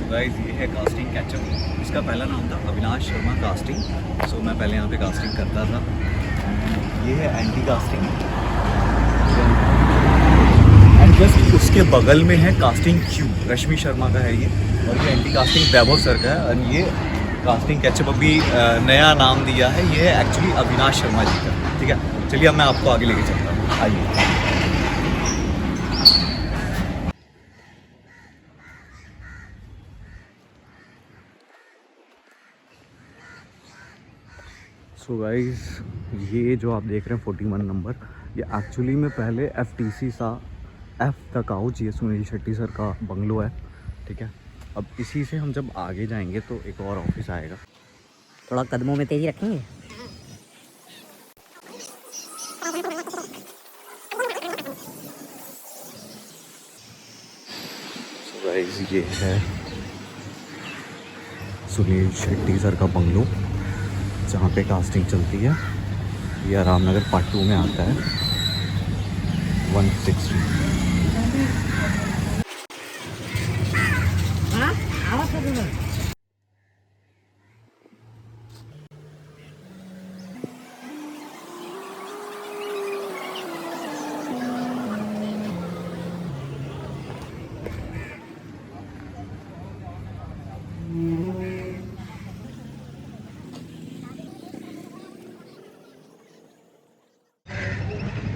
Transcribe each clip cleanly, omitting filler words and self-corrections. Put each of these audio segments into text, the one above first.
Guys ये है casting catch up. इसका पहला नाम था अविनाश शर्मा कास्टिंग। सो मैं पहले यहाँ पे कास्टिंग करता था। ये है एंटी कास्टिंग एंड जस्ट उसके बगल में है कास्टिंग क्यू, रश्मि शर्मा का है ये। और ये एंटी कास्टिंग वैभव सर का है। और ये कास्टिंग कैचअप अभी नया नाम दिया है, ये है एक्चुअली अविनाश शर्मा जी का। ठीक है, चलिए अब मैं आपको आगे लेके चलता हूँ, आइए। सो गाइस ये जो आप देख रहे हैं 41 नंबर, ये एक्चुअली में पहले FTC सा F तक आउच, ये सुनील शेट्टी सर का बंगलो है। ठीक है, अब इसी से हम जब आगे जाएंगे तो एक और ऑफिस आएगा। थोड़ा कदमों में तेज़ी रखेंगे। सो गाइस ये है सुनील शेट्टी सर का बंगलो जहाँ पे कास्टिंग चलती है। ये रामनगर पार्ट 2 में आता है, 160।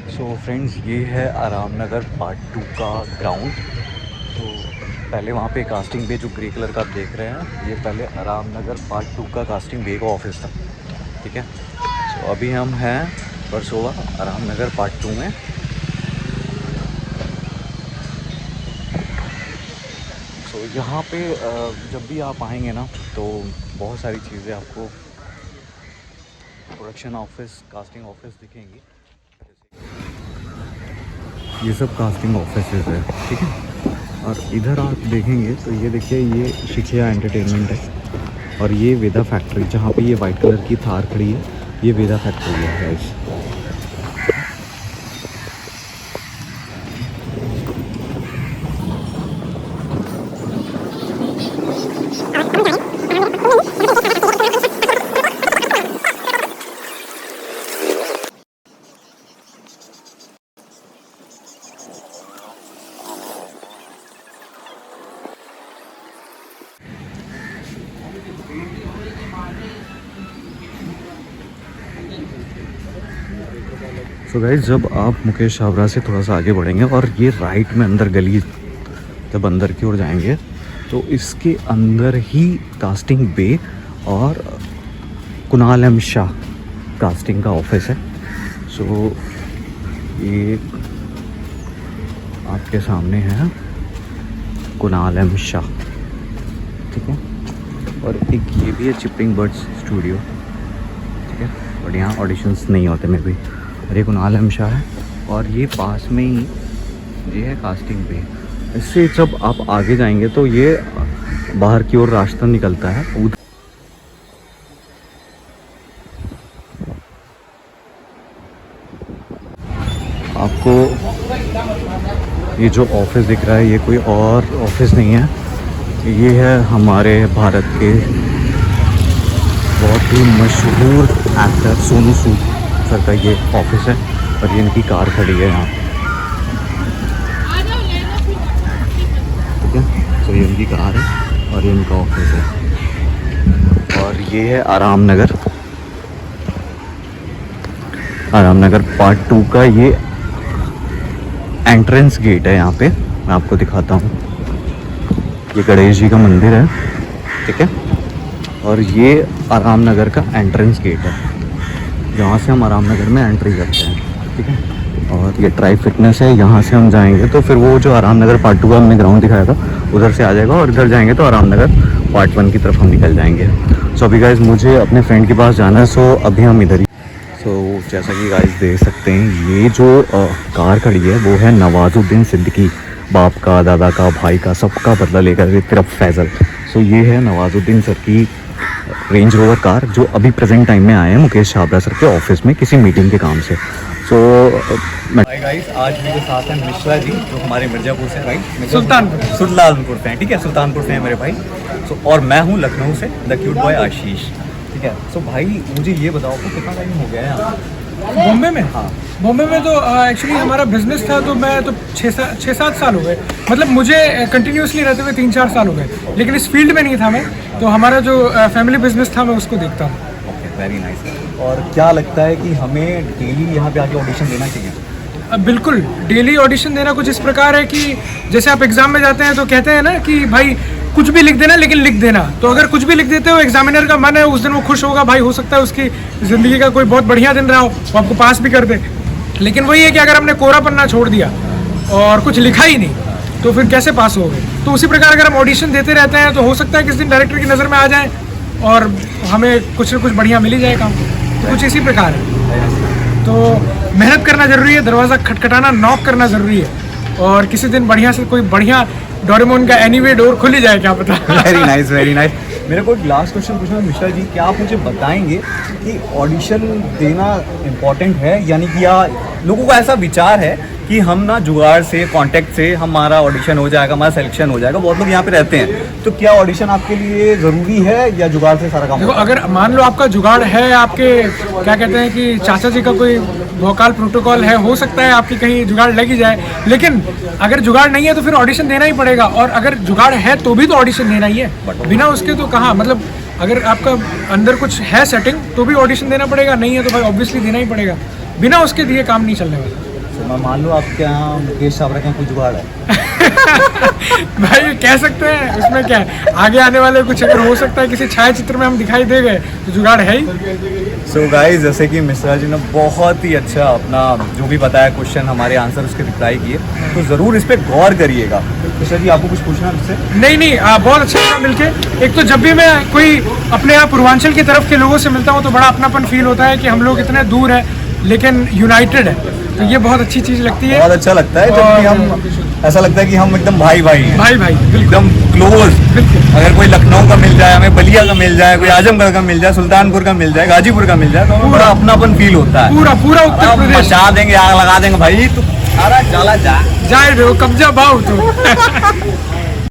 सो फ्रेंड्स ये है आराम नगर पार्ट 2 का ग्राउंड। तो पहले वहाँ पे कास्टिंग बे जो ग्रे कलर का आप देख रहे हैं, ये पहले आराम नगर पार्ट 2 का कास्टिंग बे का ऑफिस था। ठीक है, सो अभी हम हैं परसोवा आराम नगर पार्ट 2 में। सो यहाँ पे जब भी आप आएंगे ना तो बहुत सारी चीज़ें आपको प्रोडक्शन ऑफिस, कास्टिंग ऑफिस दिखेंगी। ये सब कास्टिंग ऑफिसेज है। ठीक है, और इधर आप देखेंगे तो ये देखिए, ये शिखिया एंटरटेनमेंट है। और ये वेदा फैक्ट्री, जहाँ पे ये वाइट कलर की थार खड़ी है, ये वेदा फैक्ट्री है गाइस। सो गाइस जब आप मुकेश छाबड़ा से थोड़ा सा आगे बढ़ेंगे और ये राइट में अंदर गली, जब अंदर की ओर जाएंगे तो इसके अंदर ही कास्टिंग बे और कुणाल एम शाह कास्टिंग का ऑफिस है। सो ये आपके सामने है कुणाल एम शाह। ठीक है, और एक ये भी है चिपिंग बर्ड्स स्टूडियो। ठीक है, और यहाँ ऑडिशंस नहीं होते में भी। और ये कुणाल एम शाह है और ये पास में ही ये है कास्टिंग बे। इससे जब आप आगे जाएंगे तो ये बाहर की ओर रास्ता निकलता है। आपको ये जो ऑफिस दिख रहा है ये कोई और ऑफिस नहीं है, ये है हमारे भारत के बहुत ही मशहूर एक्टर सोनू सूद सर का ये ऑफिस है। और ये इनकी कार खड़ी है यहाँ। ठीक है, तो ये इनकी कार है। और ये इनका ऑफिस है। और ये है आराम नगर, आराम नगर पार्ट 2 का ये एंट्रेंस गेट है। यहाँ पे मैं आपको दिखाता हूँ, ये गणेश जी का मंदिर है, ठीक है। और ये आराम नगर का एंट्रेंस गेट है, जहाँ से हम आराम नगर में एंट्री करते हैं, ठीक है। और ये ट्राई फिटनेस है, यहाँ से हम जाएंगे तो फिर वो जो आराम नगर पार्ट 2 का हमने ग्राउंड दिखाया था उधर से आ जाएगा, और इधर जाएंगे तो आराम नगर पार्ट 1 की तरफ हम निकल जाएंगे। सो अभी गाइज मुझे अपने फ्रेंड के पास जाना है, सो अभी हम इधर ही। सो जैसा कि गाइज देख सकते हैं, ये जो कार खड़ी है वो है नवाजुद्दीन सिद्दीकी, बाप का, दादा का, भाई का, सबका बदला लेकर तरफ फैज़ल। सो ये है नवाजुद्दीन सर की रेंज रोवर कार, जो अभी प्रेजेंट टाइम में आए हैं मुकेश छाबड़ा सर के ऑफिस में किसी मीटिंग के काम से। सो गाइस आज मेरे साथ हैं मिश्रा जी, जो हमारे मिर्ज़ापुर से, राइट, सुल्तानपुर से हैं, ठीक है, सुल्तानपुर से हैं मेरे भाई। सो और मैं हूँ लखनऊ से, द क्यूट बॉय आशीष, ठीक है। सो भाई मुझे ये बताओ कि कितना टाइम हो गया है यहाँ बॉम्बे में? हाँ, बॉम्बे में तो एक्चुअली हमारा बिजनेस था, तो मैं तो 6-7 साल हो गए, मतलब मुझे कंटिन्यूसली रहते हुए 3-4 साल हो गए, लेकिन इस फील्ड में नहीं था मैं, तो हमारा जो फैमिली बिजनेस था मैं उसको देखता हूँ। Okay, very nice. और क्या लगता है कि हमें डेली यहाँ पे आके ऑडिशन देना चाहिए? बिल्कुल, डेली ऑडिशन देना कुछ इस प्रकार है कि जैसे आप एग्ज़ाम में जाते हैं तो कहते हैं ना कि भाई कुछ भी लिख देना, लेकिन लिख देना। तो अगर कुछ भी लिख देते हो, एग्जामिनर का मन है उस दिन वो खुश होगा, भाई हो सकता है उसकी ज़िंदगी का कोई बहुत बढ़िया दिन रहा हो, वो आपको पास भी कर दे। लेकिन वही है कि अगर हमने कोरा पन्ना छोड़ दिया और कुछ लिखा ही नहीं, तो फिर कैसे पास होगे? तो उसी प्रकार अगर हम ऑडिशन देते रहते हैं तो हो सकता है किस दिन डायरेक्टर की नज़र में आ जाए और हमें कुछ न कुछ बढ़िया मिल ही जाए काम। तो कुछ इसी प्रकार है, तो मेहनत करना ज़रूरी है, दरवाज़ा खटखटाना, नॉक करना ज़रूरी है, और किसी दिन बढ़िया से कोई बढ़िया डोरेमोन का एनीवे डोर खुल ही जाए, क्या पता। Very nice, very nice. मेरे को एक लास्ट क्वेश्चन पूछना है मिश्रा जी, क्या आप मुझे बताएंगे कि ऑडिशन देना इम्पोर्टेंट है, यानी कि या लोगों को ऐसा विचार है कि हम ना जुगाड़ से, कांटेक्ट से हमारा ऑडिशन हो जाएगा, हमारा सिलेक्शन हो जाएगा, बहुत लोग यहाँ पे रहते हैं, तो क्या ऑडिशन आपके लिए ज़रूरी है या जुगाड़ से सारा काम? देखो, अगर मान लो आपका जुगाड़ है, आपके क्या कहते हैं कि चाचा जी का कोई वोकाल प्रोटोकॉल है, हो सकता है आपकी कहीं जुगाड़ लग ही जाए, लेकिन अगर जुगाड़ नहीं है तो फिर ऑडिशन देना ही पड़ेगा, और अगर जुगाड़ है तो भी तो ऑडिशन देना ही है, बिना उसके तो कहाँ, मतलब अगर आपका अंदर कुछ है सेटिंग तो भी ऑडिशन देना पड़ेगा, नहीं है तो भाई ऑब्वियसली देना ही पड़ेगा, बिना उसके दिए काम नहीं चलने वाला। तो मैं मान लो आपके यहाँ मुकेश छाबड़ा का कोई जुगाड़ है? भाई कह सकते हैं, उसमें क्या है, आगे आने वाले कुछ अगर हो सकता है किसी छायाचित्र में हम दिखाई दे गए तो जुगाड़ है ही। सो गाइस, जैसे कि मिश्रा जी ने बहुत ही अच्छा अपना जो भी बताया क्वेश्चन, हमारे आंसर उसके रिप्लाई किए, तो ज़रूर इस पर गौर करिएगा। मिश्रा जी आपको कुछ पूछना है मुझसे? नहीं, बहुत अच्छा लगा मिलके। एक तो जब भी मैं कोई अपने यहाँ पूर्वांचल की तरफ के लोगों से मिलता हूँ तो बड़ा अपनापन फील होता है कि हम लोग इतने दूर हैं लेकिन यूनाइटेड है, तो ये बहुत अच्छी चीज़ लगती है। बहुत अच्छा लगता है जब भी हम, ऐसा लगता है कि हम एकदम भाई हैं, भाई एकदम क्लोज। अगर कोई लखनऊ का मिल जाए, हमें बलिया का मिल जाए, कोई आजमगढ़ का मिल जाए, सुल्तानपुर का मिल जाए, गाजीपुर का मिल जाए, तो हमें बड़ा अपनापन फील होता है। पूरा उत्तर प्रदेश मचा देंगे, आग लगा देंगे भाई, तो सारा जाला जाए दो कब्जा भाव तो।